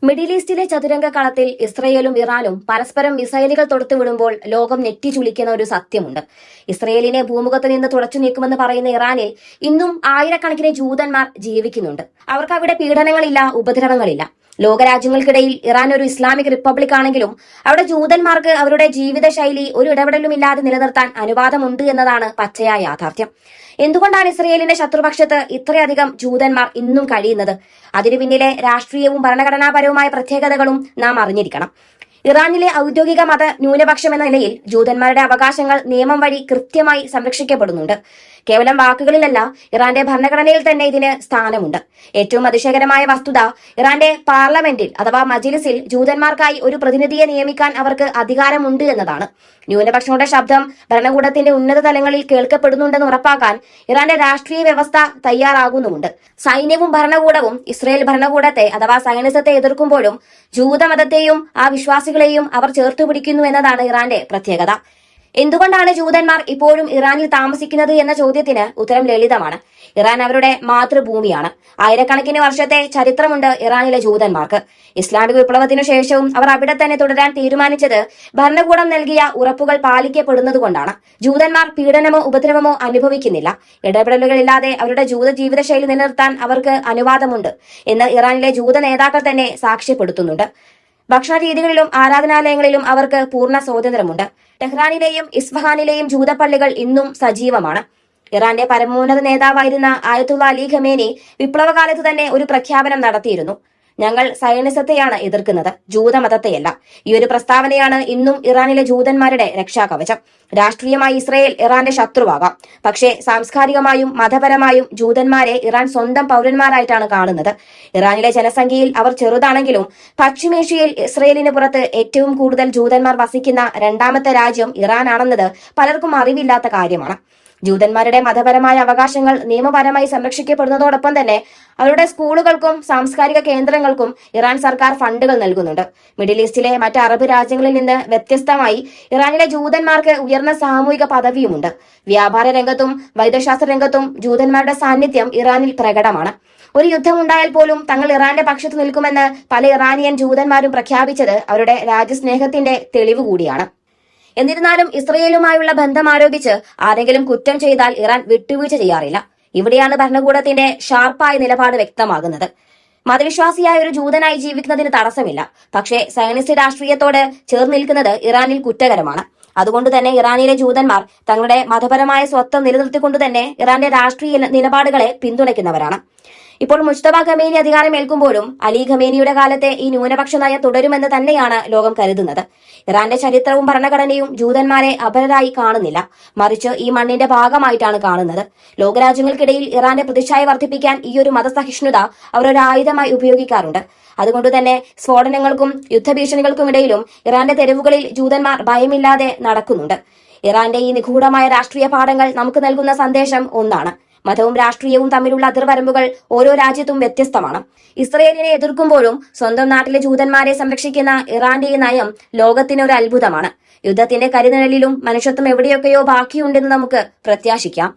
Middle ഈസ്റ്റിലെ Chaturanga കളത്തിൽ ഇസ്രയേലും ഇറാനും പരസ്പരം മിസൈലുകൾ തൊടുത്തുവിടുമ്പോൾ ലോകം നെറ്റിച്ചുളിക്കുന്ന ഒരു സത്യമുണ്ട്. ഇസ്രയേലിനെ ഭൂമുഖത്ത് നിന്ന് തുടച്ചു നീക്കുമെന്ന് പറയുന്ന ഇറാനിൽ ഇന്നും ആയിരക്കണക്കിന് ജൂതന്മാർ ജീവിക്കുന്നുണ്ട്. അവർക്ക് അവിടെ പീഡനങ്ങളില്ല, ഉപദ്രവങ്ങളില്ല. ലോകരാജ്യങ്ങൾക്കിടയിൽ ഇറാൻ ഒരു ഇസ്ലാമിക് റിപ്പബ്ലിക് ആണെങ്കിലും അവിടെ ജൂതന്മാർക്ക് അവരുടെ ജീവിതശൈലി ഒരു ഇടപെടലുമില്ലാതെ നിലനിർത്താൻ അനുവാദമുണ്ട് എന്നതാണ് പച്ചയായ യാഥാർത്ഥ്യം. എന്തുകൊണ്ടാണ് ഇസ്രയേലിന്റെ ശത്രുപക്ഷത്ത് ഇത്രയധികം ജൂതന്മാർ ഇന്നും കഴിയുന്നത്? അതിനു പിന്നിലെ രാഷ്ട്രീയവും ഭരണഘടനാപരവുമായ പ്രത്യേകതകളും നാം അറിഞ്ഞിരിക്കണം. ഇറാനിലെ ഔദ്യോഗിക മത ന്യൂനപക്ഷം എന്ന നിലയിൽ ജൂതന്മാരുടെ അവകാശങ്ങൾ നിയമം വഴി കൃത്യമായി സംരക്ഷിക്കപ്പെടുന്നുണ്ട്. കേവലം വാക്കുകളിലല്ല, ഇറാന്റെ ഭരണഘടനയിൽ തന്നെ ഇതിന് സ്ഥാനമുണ്ട്. ഏറ്റവും അതിശയകരമായ വസ്തുത, ഇറാന്റെ പാർലമെന്റിൽ അഥവാ മജ്ലിസിൽ ജൂതന്മാർക്കായി ഒരു പ്രതിനിധിയെ നിയമിക്കാൻ അവർക്ക് അധികാരമുണ്ട് എന്നതാണ്. ന്യൂനപക്ഷങ്ങളുടെ ശബ്ദം ഭരണകൂടത്തിന്റെ ഉന്നത തലങ്ങളിൽ കേൾക്കപ്പെടുന്നുണ്ടെന്ന് ഉറപ്പാക്കാൻ ഇറാന്റെ രാഷ്ട്രീയ വ്യവസ്ഥ തയ്യാറാകുന്നുമുണ്ട്. സൈന്യവും ഭരണകൂടവും ഇസ്രയേൽ ഭരണകൂടത്തെ അഥവാ സയനിസത്തെ എതിർക്കുമ്പോഴും ജൂതമതത്തെയും ആ വിശ്വാസികളെയും അവർ ചേർത്തുപിടിക്കുന്നു എന്നതാണ് ഇറാന്റെ പ്രത്യേകത. എന്തുകൊണ്ടാണ് ജൂതന്മാർ ഇപ്പോഴും ഇറാനിൽ താമസിക്കുന്നത് എന്ന ചോദ്യത്തിന് ഉത്തരം ലളിതമാണ്. ഇറാൻ അവരുടെ മാതൃഭൂമിയാണ്. ആയിരക്കണക്കിന് വർഷത്തെ ചരിത്രമുണ്ട് ഇറാനിലെ ജൂതന്മാർക്ക്. ഇസ്ലാമിക വിപ്ലവത്തിനു ശേഷവും അവർ അവിടെ തന്നെ തുടരാൻ തീരുമാനിച്ചത് ഭരണകൂടം നൽകിയ ഉറപ്പുകൾ പാലിക്കപ്പെടുന്നതുകൊണ്ടാണ്. ജൂതന്മാർ പീഡനമോ ഉപദ്രവമോ അനുഭവിക്കുന്നില്ല. ഇടപെടലുകളില്ലാതെ അവരുടെ ജൂത ജീവിതശൈലി നിലനിർത്താൻ അവർക്ക് അനുവാദമുണ്ട് എന്ന് ഇറാനിലെ ജൂത നേതാക്കൾ തന്നെ സാക്ഷ്യപ്പെടുത്തുന്നുണ്ട്. ഭക്ഷണ രീതികളിലും ആരാധനാലയങ്ങളിലും അവർക്ക് പൂർണ്ണ സ്വാതന്ത്ര്യമുണ്ട്. ടെഹ്റാനിലെയും ഇസ്ഫഹാനിലെയും ജൂതപ്പള്ളികൾ ഇന്നും സജീവമാണ്. ഇറാന്റെ പരമോന്നത നേതാവായിരുന്ന ആയത്തുള്ള അലി ഖമേനി വിപ്ലവകാലത്ത് തന്നെ ഒരു പ്രഖ്യാപനം നടത്തിയിരുന്നു. ഞങ്ങൾ സയനിസത്തെയാണ് എതിർക്കുന്നത്, ജൂതമതത്തെയല്ല. ഈ ഒരു പ്രസ്താവനയാണ് ഇന്നും ഇറാനിലെ ജൂതന്മാരുടെ രക്ഷാകവചം. രാഷ്ട്രീയമായി ഇസ്രയേൽ ഇറാന്റെ ശത്രുവാകാം, പക്ഷേ സാംസ്കാരികമായും മതപരമായും ജൂതന്മാരെ ഇറാൻ സ്വന്തം പൗരന്മാരായിട്ടാണ് കാണുന്നത്. ഇറാനിലെ ജനസംഖ്യയിൽ അവർ ചെറുതാണെങ്കിലും പശ്ചിമേഷ്യയിൽ ഇസ്രയേലിന് പുറത്ത് ഏറ്റവും കൂടുതൽ ജൂതന്മാർ വസിക്കുന്ന രണ്ടാമത്തെ രാജ്യം ഇറാനാണെന്നത് പലർക്കും അറിവില്ലാത്ത കാര്യമാണ്. ജൂതന്മാരുടെ മതപരമായ അവകാശങ്ങൾ നിയമപരമായി സംരക്ഷിക്കപ്പെടുന്നതോടൊപ്പം തന്നെ അവരുടെ സ്കൂളുകൾക്കും സാംസ്കാരിക കേന്ദ്രങ്ങൾക്കും ഇറാൻ സർക്കാർ ഫണ്ടുകൾ നൽകുന്നുണ്ട്. മിഡിൽ ഈസ്റ്റിലെ മറ്റ് അറബ് രാജ്യങ്ങളിൽ നിന്ന് വ്യത്യസ്തമായി ഇറാനിലെ ജൂതന്മാർക്ക് ഉയർന്ന സാമൂഹിക പദവിയുമുണ്ട്. വ്യാപാര രംഗത്തും വൈദ്യശാസ്ത്ര രംഗത്തും ജൂതന്മാരുടെ സാന്നിധ്യം ഇറാനിൽ പ്രകടമാണ്. ഒരു യുദ്ധമുണ്ടായാൽ പോലും തങ്ങൾ ഇറാന്റെ പക്ഷത്ത് നിൽക്കുമെന്ന് പല ഇറാനിയൻ ജൂതന്മാരും പ്രഖ്യാപിച്ചത് അവരുടെ രാജ്യസ്നേഹത്തിന്റെ തെളിവ് കൂടിയാണ്. എന്നിരുന്നാലും ഇസ്രയേലുമായുള്ള ബന്ധം ആരോപിച്ച് ആരെങ്കിലും കുറ്റം ചെയ്താൽ ഇറാൻ വിട്ടുവീഴ്ച ചെയ്യാറില്ല. ഇവിടെയാണ് ഭരണകൂടത്തിന്റെ ഷാർപ്പായ നിലപാട് വ്യക്തമാകുന്നത്. മതവിശ്വാസിയായ ഒരു ജൂതനായി ജീവിക്കുന്നതിന് തടസ്സമില്ല, പക്ഷേ സയനിസ്റ്റ് രാഷ്ട്രീയത്തോട് ചേർന്ന് നിൽക്കുന്നത് ഇറാനിൽ കുറ്റകരമാണ്. അതുകൊണ്ട് തന്നെ ഇറാനിലെ ജൂതന്മാർ തങ്ങളുടെ മതപരമായ സ്വത്വം നിലനിർത്തിക്കൊണ്ട് തന്നെ ഇറാന്റെ രാഷ്ട്രീയ നിലപാടുകളെ പിന്തുണയ്ക്കുന്നവരാണ്. ഇപ്പോൾ മുജ്തബ ഖമേനി അധികാരമേൽക്കുമ്പോഴും അലി ഖമേനിയുടെ കാലത്തെ ഈ ന്യൂനപക്ഷ നയം തുടരുമെന്ന് തന്നെയാണ് ലോകം കരുതുന്നത്. ഇറാന്റെ ചരിത്രവും ഭരണഘടനയും ജൂതന്മാരെ അപരരായി കാണുന്നില്ല, മറിച്ച് ഈ മണ്ണിന്റെ ഭാഗമായിട്ടാണ് കാണുന്നത്. ലോകരാജ്യങ്ങൾക്കിടയിൽ ഇറാന്റെ പ്രതിച്ഛായ വർദ്ധിപ്പിക്കാൻ ഈ ഒരു മതസഹിഷ്ണുത അവർ ഒരു ആയുധമായി ഉപയോഗിക്കാറുണ്ട്. അതുകൊണ്ട് തന്നെ സ്ഫോടനങ്ങൾക്കും യുദ്ധഭീഷണികൾക്കും ഇടയിലും ഇറാന്റെ തെരുവുകളിൽ ജൂതന്മാർ ഭയമില്ലാതെ നടക്കുന്നുണ്ട്. ഇറാന്റെ ഈ നിഗൂഢമായ രാഷ്ട്രീയ പാഠങ്ങൾ നമുക്ക് നൽകുന്ന സന്ദേശം ഒന്നാണ്: മതവും രാഷ്ട്രീയവും തമ്മിലുള്ള അതിർവരമ്പുകൾ ഓരോ രാജ്യത്തും വ്യത്യസ്തമാണ്. ഇസ്രയേലിനെ എതിർക്കുമ്പോഴും സ്വന്തം നാട്ടിലെ ജൂതന്മാരെ സംരക്ഷിക്കുന്ന ഇറാന്റെ ഈ നയം ലോകത്തിനൊരു അത്ഭുതമാണ്. യുദ്ധത്തിന്റെ കരിനിഴലിലും മനുഷ്യത്വം എവിടെയൊക്കെയോ ബാക്കിയുണ്ടെന്ന് നമുക്ക് പ്രത്യാശിക്കാം.